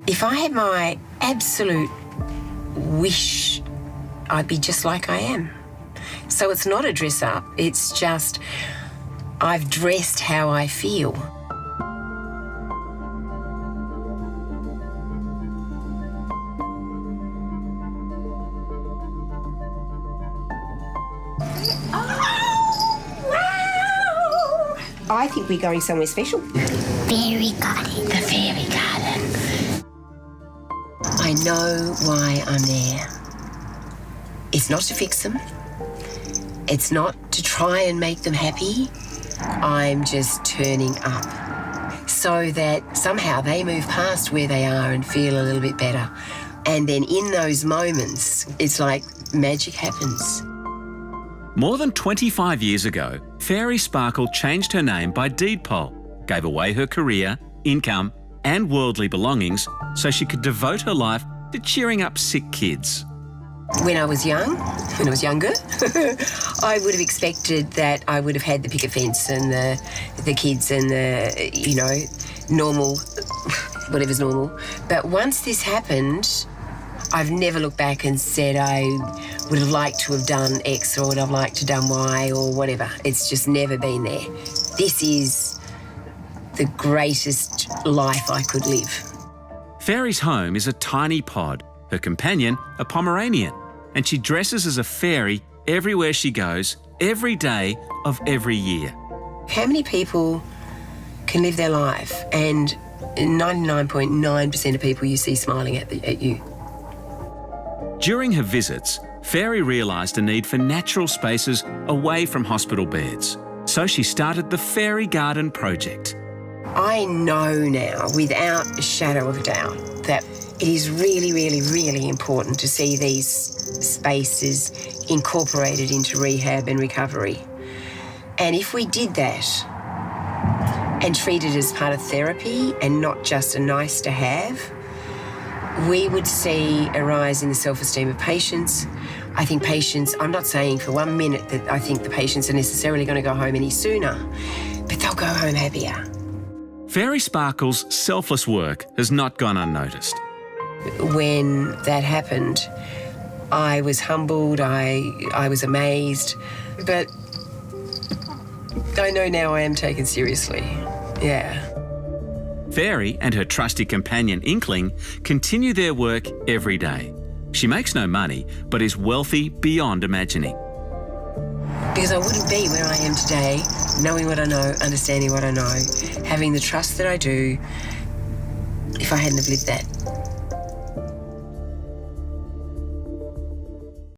If I had my absolute wish, I'd be just like I am. So it's not a dress up, it's just I've dressed how I feel. I think we're going somewhere special. Fairy garden. The fairy garden. I know why I'm there. It's not to fix them. It's not to try and make them happy. I'm just turning up so that somehow they move past where they are and feel a little bit better. And then in those moments, it's like magic happens. More than 25 years ago, Fairy Sparkle changed her name by deed poll, gave away her career, income and worldly belongings so she could devote her life to cheering up sick kids. When I was younger, I would have expected that I would have had the picket fence and the kids and the, normal, whatever's normal. But once this happened, I've never looked back and said I would have liked to have done X or would have liked to have done Y or whatever. It's just never been there. This is the greatest life I could live. Fairy's home is a tiny pod, her companion a Pomeranian, and she dresses as a fairy everywhere she goes, every day of every year. How many people can live their life and 99.9% of people you see smiling at you? During her visits, Fairy realised a need for natural spaces away from hospital beds. So she started the Fairy Garden Project. I know now, without a shadow of a doubt, that it is really, really, really important to see these spaces incorporated into rehab and recovery. And if we did that and treated it as part of therapy and not just a nice to have, we would see a rise in the self-esteem of patients. I think patients, I'm not saying for 1 minute that I think the patients are necessarily going to go home any sooner, but they'll go home happier. Fairy Sparkle's selfless work has not gone unnoticed. When that happened, I was humbled, I was amazed, but I know now I am taken seriously, yeah. Fairy and her trusty companion Inkling continue their work every day. She makes no money, but is wealthy beyond imagining. Because I wouldn't be where I am today, knowing what I know, understanding what I know, having the trust that I do, if I hadn't have lived that.